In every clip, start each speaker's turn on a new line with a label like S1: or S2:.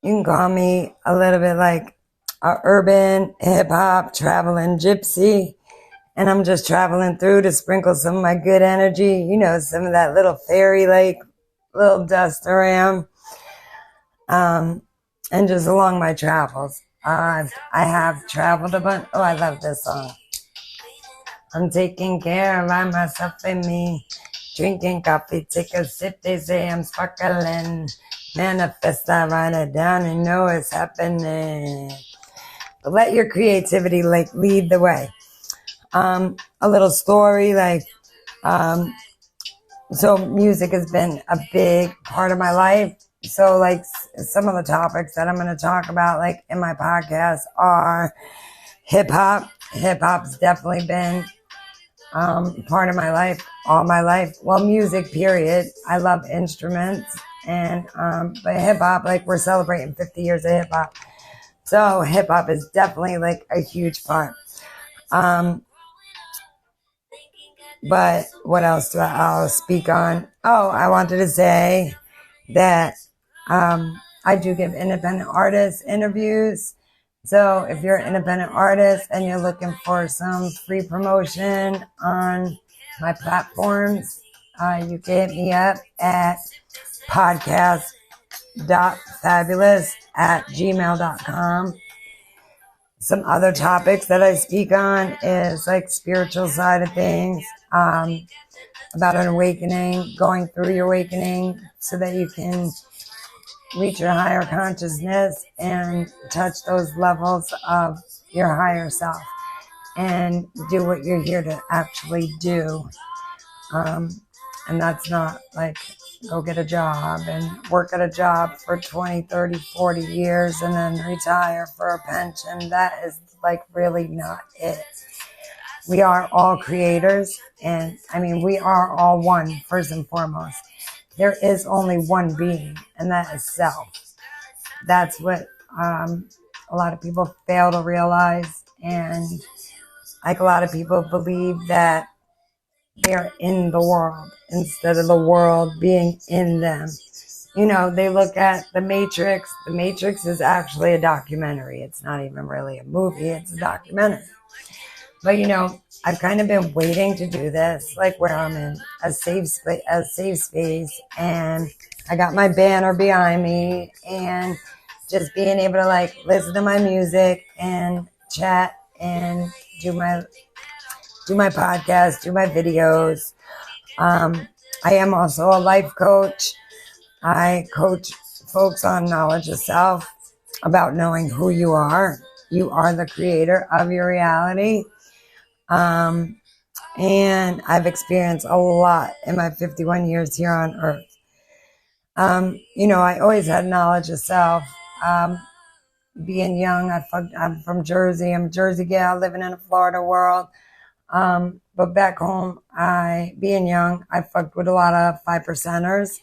S1: You can call me a little bit like a urban hip-hop traveling gypsy. And I'm just traveling through to sprinkle some of my good energy, some of that little fairy like little dust around. And just along my travels. I have traveled a bunch. Oh, I love this song. I'm taking care of myself and me. Drinking coffee, take a sip, they say I'm sparkling. Manifest, I write it down and know it's happening. But let your creativity lead the way. A little story, so music has been a big part of my life. So some of the topics that I'm going to talk about in my podcast are hip hop. Hip hop's definitely been part of my life, all my life. Well, music, period. I love instruments, but hip hop, we're celebrating 50 years of hip hop. So hip hop is definitely a huge part. But what else I'll speak on? Oh, I wanted to say that I do give independent artists interviews. So if you're an independent artist and you're looking for some free promotion on my platforms, you can hit me up at podcast.fabulous@gmail.com. Some other topics that I speak on is spiritual side of things, about an awakening, going through your awakening so that you can reach your higher consciousness and touch those levels of your higher self and do what you're here to actually do. And that's not go get a job and work at a job for 20, 30, 40 years and then retire for a pension. That is really not it. We are all creators, and we are all one, first and foremost. There is only one being, and that is self. That's what a lot of people fail to realize, and a lot of people believe that they're in the world instead of the world being in them. They look at The Matrix. The Matrix is actually a documentary. It's not even really a movie. It's a documentary. But, I've kind of been waiting to do this, where I'm in a safe space, and I got my banner behind me, and just being able to listen to my music and chat and do my podcast, do my videos. I am also a life coach. I coach folks on knowledge of self, about knowing who you are. You are the creator of your reality. And I've experienced a lot in my 51 years here on earth. I always had knowledge of self. Being young, I'm from Jersey. I'm a Jersey gal living in a Florida world. But back home, being young, I fucked with a lot of 5%ers.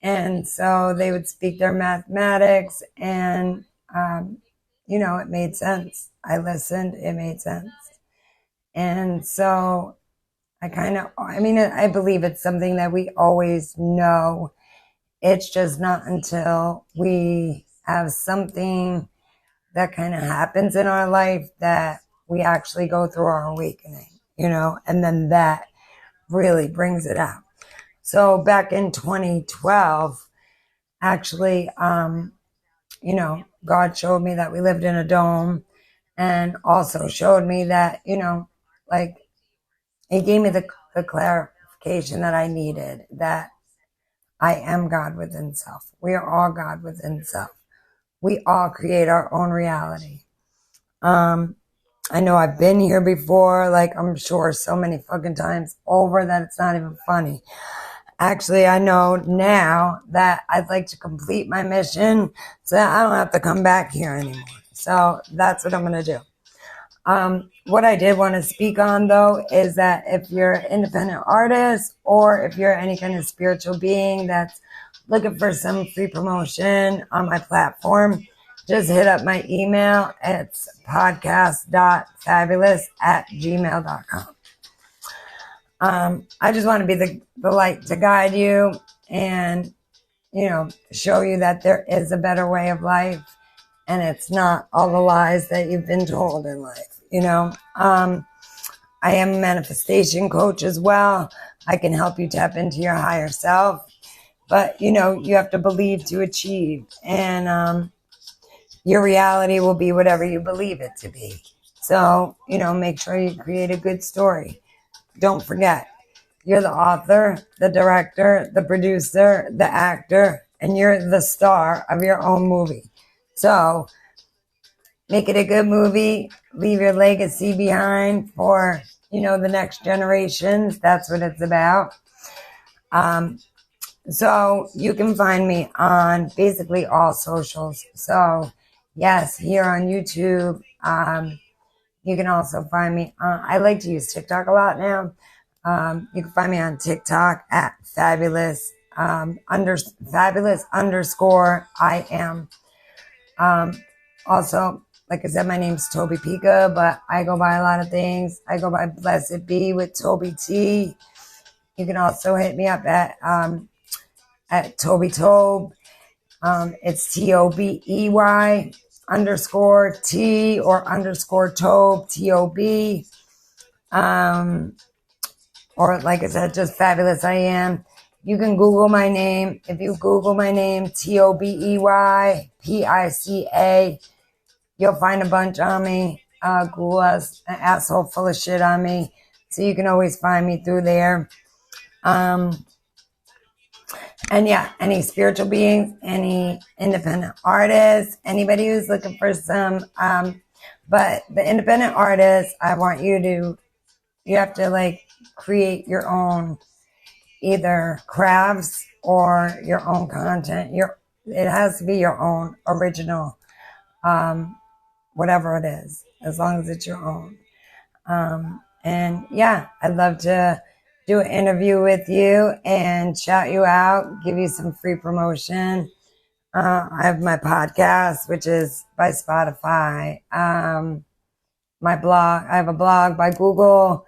S1: And so they would speak their mathematics and, it made sense. I listened, it made sense. And so I believe it's something that we always know. It's just not until we have something that kind of happens in our life that we actually go through our awakening, and then that really brings it out. So back in 2012, actually, God showed me that we lived in a dome, and also showed me that, he gave me the clarification that I needed, that I am God within self. We are all God within self. We all create our own reality. I know I've been here before, I'm sure so many fucking times over that it's not even funny. Actually, I know now that I'd like to complete my mission so that I don't have to come back here anymore. So that's what I'm going to do. What I did want to speak on, though, is that if you're an independent artist or if you're any kind of spiritual being that's looking for some free promotion on my platform, just hit up my email. It's podcast.fabulous@gmail.com. I just want to be the light to guide you and, show you that there is a better way of life, and it's not all the lies that you've been told in life. I am a manifestation coach as well. I can help you tap into your higher self, but you have to believe to achieve, and your reality will be whatever you believe it to be. So, make sure you create a good story. Don't forget, you're the author, the director, the producer, the actor, and you're the star of your own movie. So make it a good movie. Leave your legacy behind for, the next generations. That's what it's about. So you can find me on basically all socials. So yes, here on YouTube. You can also find me I like to use TikTok a lot now. You can find me on TikTok at fabulous underscore I am. Also, like I said, my name's Toby Pika, but I go by a lot of things. I go by Blessed Be with Toby T. You can also hit me up at Toby Tobe. It's TOBEY underscore T or underscore Tobe, TOB. Or like I said, just Fabulous I Am. You can Google my name. If you Google my name, TOBEY PICA, you'll find a bunch on me. Google us, an asshole full of shit on me. So you can always find me through there. And yeah, any spiritual beings, any independent artists, anybody who's looking for some, but the independent artists, I want you have to create your own either crafts or your own content. It has to be your own original, whatever it is, as long as it's your own. And yeah, I'd love to do an interview with you and shout you out, give you some free promotion. I have my podcast, which is by Spotify. My blog, I have a blog by Google,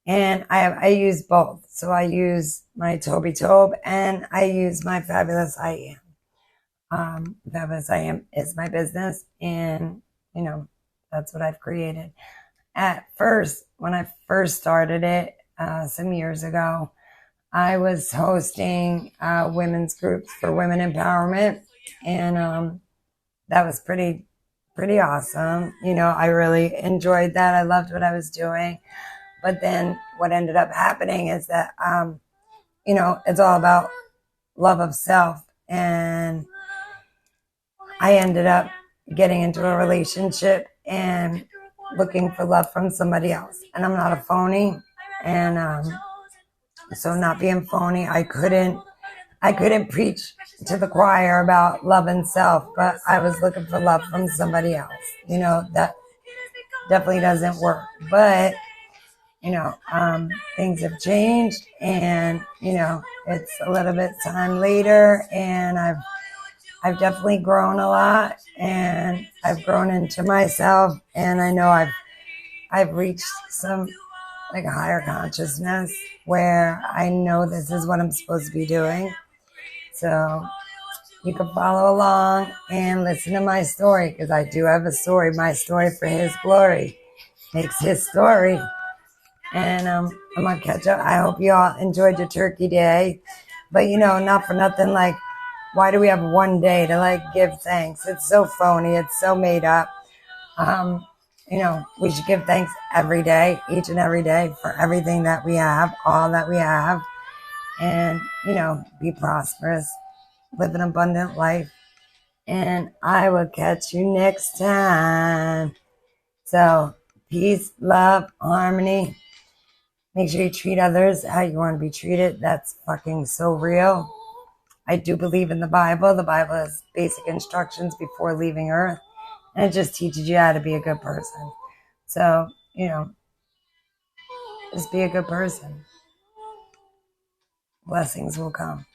S1: and I use both. So I use my Toby Tobe and I use my Fabulous I Am. Fabulous I Am is my business, and that's what I've created. At first, when I first started it some years ago, I was hosting women's groups for women empowerment, and that was pretty awesome. I really enjoyed that. I loved what I was doing. But then what ended up happening is that, it's all about love of self. And I ended up getting into a relationship and looking for love from somebody else. And I'm not a phony. And so not being phony, I couldn't preach to the choir about love and self, but I was looking for love from somebody else. That definitely doesn't work. But things have changed, and it's a little bit time later, and I've definitely grown a lot, and I've grown into myself, and I know I've reached some a higher consciousness where I know this is what I'm supposed to be doing. So you can follow along and listen to my story, because I do have a story. My story for His glory makes His story. And I'm going to catch up. I hope you all enjoyed your Turkey Day. But, not for nothing, why do we have one day to, give thanks? It's so phony. It's so made up. We should give thanks every day, each and every day, for everything that we have, all that we have. And, be prosperous, live an abundant life. And I will catch you next time. So, peace, love, harmony. Make sure you treat others how you want to be treated. That's fucking so real. I do believe in the Bible. The Bible has basic instructions before leaving Earth. And it just teaches you how to be a good person. So, just be a good person. Blessings will come.